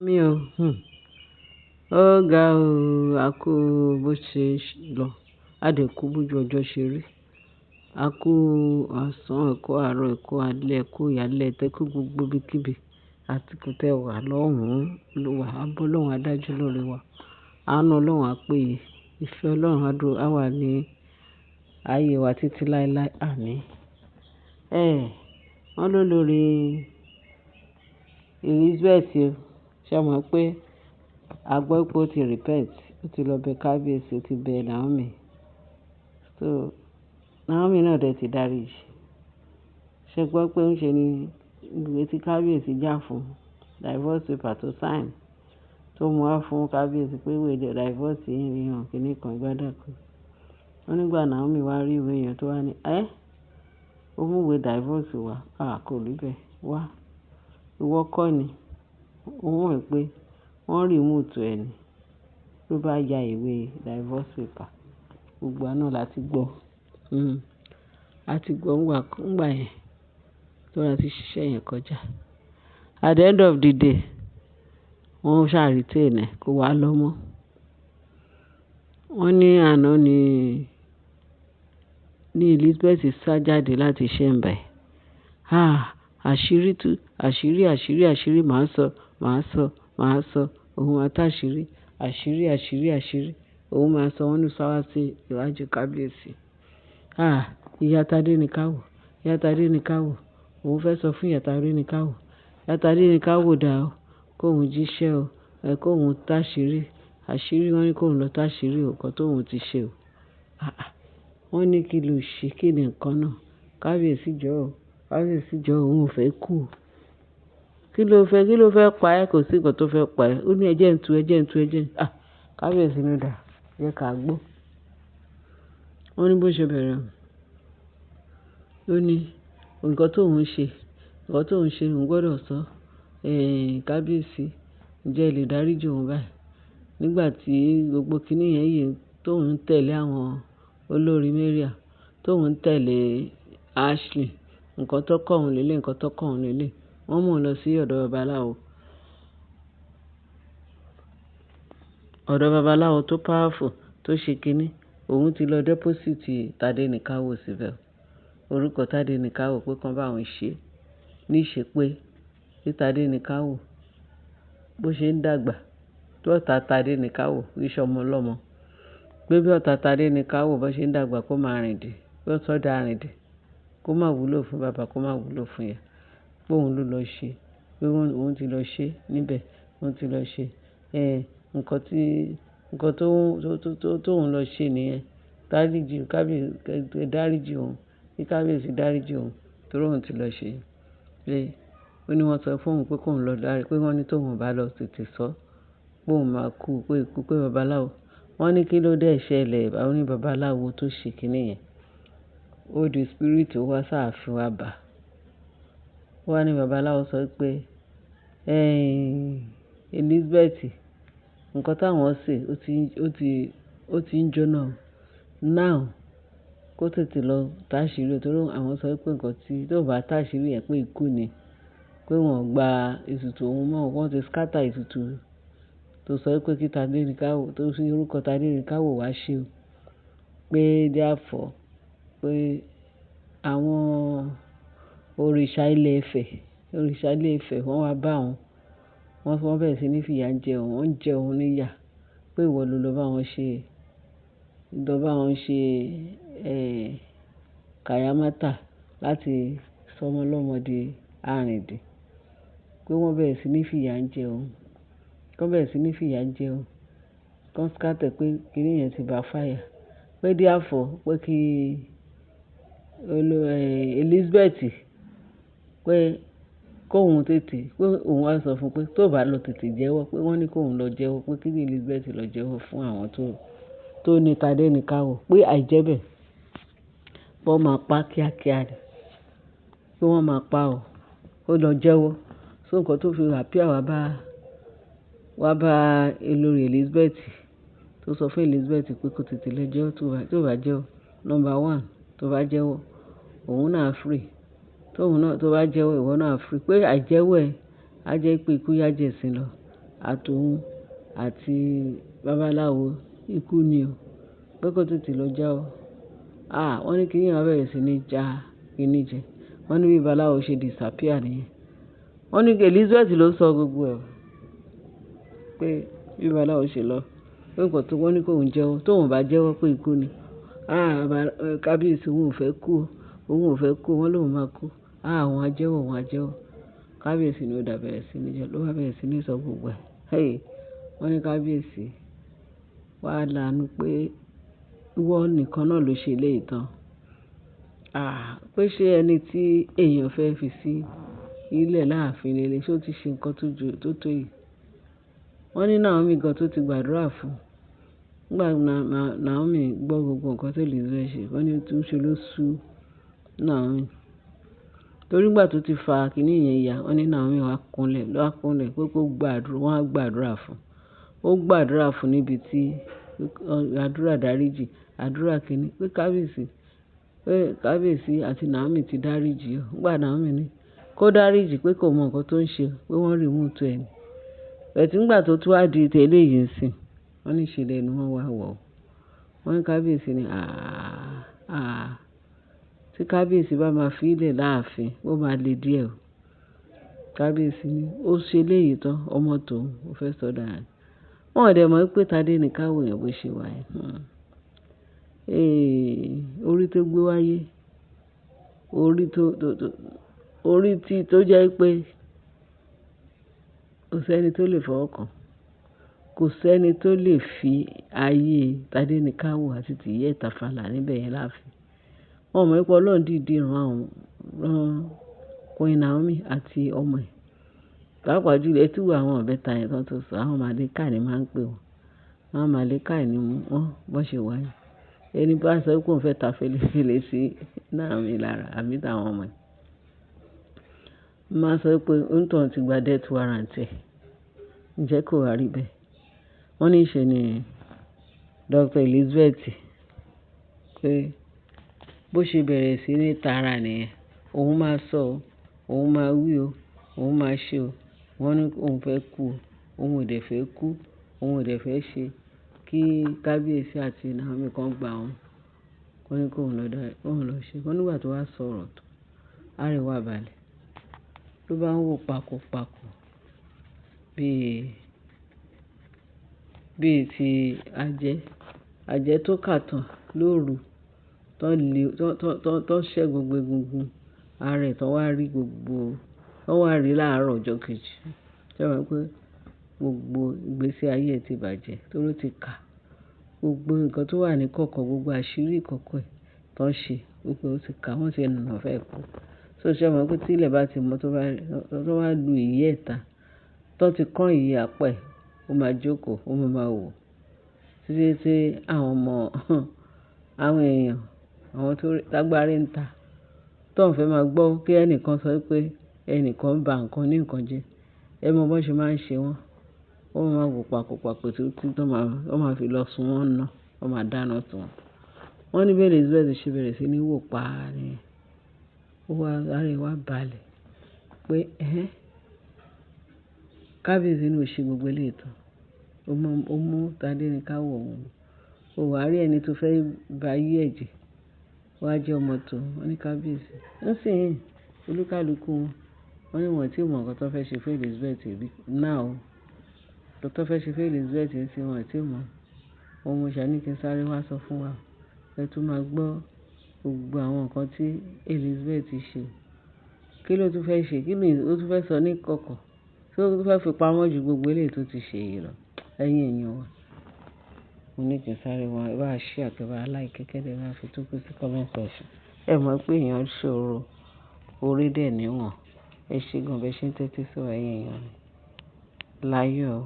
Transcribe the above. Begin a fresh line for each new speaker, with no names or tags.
Mi ò, ó ga o, a kú bó ṣe lọ, a dẹ̀ kú bójú ọjọ́ ṣe rí. A kú ọ̀sán, ẹ kú àárọ̀, ẹ kú alẹ́, ẹ kú ìyálẹ́, ẹ kú gbogbo ibikíbi àti kò tẹ́ wà lọ́hùn-ún. Olúwa á bọ́ Ọlọ́run á dájú lórí wa. Àánú Ọlọ́run á péye. Ìfẹ́ Ọlọ́run á dúró, á wà ní ayé wa títí láéláé. Àmín. Wọ́n lólórí Elizabeth o. Ṣé o mọ̀ pé a gbọ́ pé ó ti repent, ó ti lọ bẹ kábíyèsí, ó ti bẹ Naomi. So Naomi náà dẹ̀ ti dáríjì. Ṣé gbọ́ pé ń ṣe ni ìwé tí kábíyèsí jà fún divorce paper tó sign tó mú wá fún kábíyèsí pé ìwé divorce yìí rí hàn kíní kan gbádàkú. Wọ́n nígbà Naomi wá rí ìwé yẹn tó wá ní ó mú ìwé divorce wá, kò rí bẹ́ẹ̀ wá. Ìwọ kọ́ ni ó mọ̀ pé wọ́n remote ẹ̀ ni ló bá ya ìwé divorce paper. Gbogbo wa náà láti gbọ́. A ti gbọ́ ńgbà yẹn tó ra ti ṣiṣẹ́ yẹn kọjá. At the end of the day, wọ́n ṣá retain ẹ̀ kó wá lọ mọ́. Wọ́n ní àná ní Elizabeth sá jáde láti Ṣẹ́ńbà. Àṣírí tú, àṣírí màá sọ, òun àtàṣírí, àṣírí, òun máa sọ wọ́n ní sáwá sí iwájú kábíyèsí. Ìyá Tádé ní ká wò, òun fẹ́ sọ fún ìyá Tádé ní ká wò. Ìyá Tádé ní ká wò dà o, kóun jíṣẹ́ o, kóun táṣírí, àṣírí wọn ní kóun lọ táṣírí nǹkan tóun ti ṣe o. Wọ́n ní kí ló ṣe, kí ni nǹkan náà? Kábíyèsí jọ̀ọ́ òun ò fẹ́ kú. Kí ló fẹ́ pa ẹ́? Kò sí nǹkan tó fẹ́ pa ẹ́. Ó ní ẹjẹ́ ń tu. Kábíyèsí ló dà, jẹ́ ká gbọ́. Wọ́n ní bó ṣe bẹ̀rẹ̀. Ó ní nǹkan tóun ṣe, òun gbọ́dọ̀ sọ. Kábíyèsí, ǹjẹ́ ẹ lè dáríjì òun báyìí? Nígbà tí gbogbo kíní yẹn yìí tóun ń tẹ̀lé àwọn olórí Mariam, tóun ń tẹ̀lé Ashley, nǹkan tó kọ̀ òun lélẹ̀. Wọ́n mú un lọ sí ọ̀dọ̀ babaláwo tó powerful tó ṣe kíní. Òun ti lọ deposit Tádé ní ká wò síbẹ̀. Orúkọ Tádé ní ká wò pé kán bá òun ṣe. Ní ṣe pé tí Tádé ní ká wò bó ṣe ń dàgbà, tó ọ̀tá Tádé ní ká wò iṣẹ́ ọmọ ọlọ́mọ. Pé bí ọ̀tá Tádé ní ká wò bó ṣe ń dàgbà kó máa rìn dì, bí ó sọ́dà rìn dì, kó má wúlò fún bàbá, kó má wúlò fún ìyá. Pé òun ló lọ ṣe, pé òun ti lọ ṣe níbẹ̀, òun ti lọ ṣe. Nǹkan tóun lọ ṣe nìyẹn. Dáríjì òun, kí kábíyèsí dáríjì òun torí òun ti lọ ṣe. Pé ó ní wọ́n sọ fún òun pé kóun lọ pé wọ́n ní tóun bá lọ tètè sọ pé òun máa kú, pé ikú pé babaláwo. Wọ́n ní kí ló dé ṣẹlẹ̀, àwọn ní babaláwo tó ṣe kíní yẹn. Ó di spirit ó wá sáàfin wa bà. Ó wá ní babaláwo sọ pé Elizabeth, nǹkan táwọn ṣe ó ti ń jóná. Now kó tètè lọ táṣírí torí àwọn sọ pé nǹkan tí tó bá táṣírí yẹn pé ikú ni. Pé wọ́n gba ètùtù òun mọ́, wọ́n ti scatter ètùtù tó sọ pé kí Tádé ní ká wò, tó fi orúkọ Tádé ní ká wò wá ṣe o. Pé therefore pé àwọn òrìṣà ilẹ̀ Ifẹ̀ wọ́n wá bá wọn. Wọ́n bẹ̀rẹ̀ sí ní fìyà jẹ òun, wọ́n ń jẹ òun níyà. Pé ìwọ ló lọ bá wọn ṣe kàyámátà láti sọmọ lọ́mọ di àrìndìn. Pé wọ́n bẹ̀rẹ̀ sí ní fìyà jẹ òun. Kan scatter pé kíní yẹn ti backfire. Pé therefore pé kí Elizabeth pé kóun tètè, pé òun wá sọ fún pé tó bá lọ tètè jẹ́wọ́, pé wọ́n ní kóun lọ jẹ́wọ́, pé kí Elizabeth lọ jẹ́wọ́ fún àwọn tó ní Tádé ní ká wò. Pé àìjẹ́bẹ̀ wọ́n máa pa kíákíá ni. Pé wọ́n máa pa ọ́, ó lọ jẹ́wọ́. So nǹkan tó fi appear wá bá olórí Elizabeth tó sọ fún Elizabeth pé kó tètè lọ jẹ́wọ́ tó bá jẹ́wọ́. Number one, tó bá jẹ́wọ́, òun náà free. Tó bá jẹ́wọ́, ìwọ náà free. Pé àìjẹ́wọ́ ẹ̀ á jẹ́ pé ikú yá jẹ̀sín lọ. àtòun àti babaláwo ikú ni o, pé kó tètè lọ jáwọ́. Wọ́n ní kí èèyàn bẹ̀rẹ̀ sí ní já kíní jẹ. Wọ́n ní bí babaláwo ṣe disappear nìyẹn. Wọ́n ní Elizabeth ló sọ gbogbo ẹ̀ pé bí babaláwo ṣe lọ. Pé nǹkan tó wọ́n ní kó òun jẹ́wọ́, tóun bá jẹ́wọ́ pé ikú ni. Kábíyèsí òun ò fẹ́ kú o, òun ò fẹ́ kú, wọ́n lòun máa kú. Òun á jẹ́wọ́, òun á jẹ́wọ́. Kábíyèsí ni ó dà bẹ̀rẹ̀ sí ní jẹ́, ló bá bẹ̀rẹ̀ sí ní sọ gbogbo ẹ̀. Wọ́n ní kábíyèsí wá lanu pé ìwọ nìkan náà ló ṣe eléyìí tán. Pé ṣé ẹni tí èèyàn fẹ́ fi sí ilẹ̀ láàfin lélẹ̀ ṣé ó ti ṣe nǹkan tó tó yìí. Wọ́n ní Naomi gan tó ti gbàdúrà fún. Nígbà Naomi gbọ́ gbogbo nǹkan tí Elizabeth ṣe, wọ́n ní tún ṣe ló sú Naomi. Torí ìgbà tó ti fa kíní yẹn ya, wọ́n ní Naomi wá kúnlẹ̀ pé kó gbàdúrà, wọ́n á gbàdúrà fún. Ó gbàdúrà fún níbi tí àdúrà dáríjì, àdúrà kíní pé kábíyèsí àti Naomi ti dáríjì o. Nígbà Naomi ní kó dáríjì pé kò mọ nǹkan tó ń ṣe, pé wọ́n rí mútu ẹ̀ ni. Bẹ̀tí nígbà tó tún wá di tẹ́lẹ̀ yìí ń sìn, wọ́n ní ìṣẹ̀lẹ̀ ni wọ́n wá wọ̀. Wọ́n ní kábíyèsí ní tí kábíyèsí bá máa fi ilẹ̀ láàfin, ó máa le díẹ̀ o. Kábíyèsí ní ó ṣe léyìí tán, ọmọ tòun ó fẹ́ sọ̀dà rẹ̀. Wọ́n ò dẹ̀ mọ̀ pé Tádé ní káwọ̀ èèyàn bó ṣe wà yẹn. Orí tó gbé wáyé, orí tó jẹ́ pé kò sẹ́ni tó lè fọwọ́ kàn. Kò sẹ́ni tó lè fi ayé Tádé ní káwọ̀ àti tìyẹ́ Tàfàlà níbẹ̀ yẹn láàfin. Wọ́n mọ̀ pé Ọlọ́run dìídì rán Queen Naomi àti ọmọ ẹ̀. Pàápàá jùlọ ẹ tún wo àwọn ìbẹ́ta yẹn tán tó sọ, àwọn màlẹ́kà ni máa ń pè wọ́n. Àwọn màlẹ́kà ni wọ́n bọ́ ṣe wà yẹn. Ẹni bá sọ pé òun fẹ́ ta fèlèfèlè sí Naomi lára àbí táwọn ọmọ ẹ̀. Máa sọ pé òǹtọ̀ ti gba death warrant ẹ̀. Ǹjẹ́ kò wá rí bẹ́ẹ̀? Wọ́n ní ṣe ni Dr. Elizabeth pé bó ṣe bẹ̀rẹ̀ sí ní tara nìyẹn. Òun máa sọ o, òun máa wí o, òun máa ṣe o. Wọ́n ní òun fẹ́ kú o, òun ò dẹ̀ fẹ́ kú, òun ò dẹ̀ fẹ́ ṣe kí kábíyèsí àti Naomi kan gbà wọ́n. Wọ́n ní kó òun lọ ṣe. Wọ́n nígbà tó wá sọ̀rọ̀ tó, àrẹwà balẹ̀. Ló bá ń wò pakopako bíi ti àjẹ́ tó kàtàn lóru tó ṣẹ́ gbogbo egungun ààrẹ tó wá rí láàárọ̀ ọjọ́ kejì. Ṣé wọ́n pé gbogbo ìgbésí ayé ẹ̀ ti bàjẹ́ torí ó ti kà gbogbo nǹkan tó wà ní kọ̀kọ̀, gbogbo àṣírí ìkọ̀kọ̀ ẹ̀ tó ń ṣe gbogbo ó ti kà, wọ́n ti nà fẹ́ kú. Ṣé wọ́n pé tí ilẹ̀ bá ti mọ́ tó wá lu ìyẹ́ ẹ̀ta tó ti kán ìyẹ́ apá ẹ̀, ó máa jókòó, ó máa wò títí tí àwọn èèyàn, àwọn tó lágbára ń ta tó ń fẹ́ máa gbọ́ kí ẹnìkan sọ pé ẹnìkan ń ba nǹkan ní nǹkan jẹ́. Ẹ mọ bó ṣe máa ń ṣe wọ́n. Wọ́n máa wò pakopako tí wọ́n máa fi lọ sun wọ́n ná, wọ́n máa dáná sun wọn. Wọ́n ní bẹ́ẹ̀ Elizabeth ṣe bẹ̀rẹ̀ sí ní wò pa nìyẹn. Àrẹwà balẹ̀ pé kábíyèsí ní ó ṣe gbogbo eléyìí tán. Ó mú Tádé ní káwọ̀ òun. Ó wá rí ẹni tó fẹ́ ba ayé ẹ̀ jẹ́. Wá jẹ́ ọmọ tòun. Wọ́n ní kábíyèsí. Ó sì ń olúkálùkù wọn. Wọ́n ní wọ́n tí mọ̀ nǹkan tó fẹ́ ṣe fún Elizabeth rí náà o. Tó fẹ́ ṣe fún Elizabeth sí wọn tí mọ̀. Ohun mo ṣàní kí n sáré wá sọ fún wa. Ẹ tún máa gbọ́ gbogbo àwọn nǹkan tí Elizabeth ṣe. Kí ló tún fẹ́ ṣe? Kí ni ó tún fẹ́ sọ ní kọ̀kọ̀? Ṣé ó tún fẹ́ fi pamọ́ ju gbogbo eléyìí tó ti ṣe yìí lọ? Ẹ̀yin èèyàn wa. Mo ní kí n sáré wá bá ṣí àtẹ̀wá like kékeré bá fi tó kú sí comment section. Ẹ mọ̀ pé èèyàn ṣòro orí dẹ̀ níwọ̀n. Ẹ ṣé gan bẹ́ẹ̀ ṣe ń tẹ́tí sí wa ẹ̀yin èèyàn. Láyọ̀ o.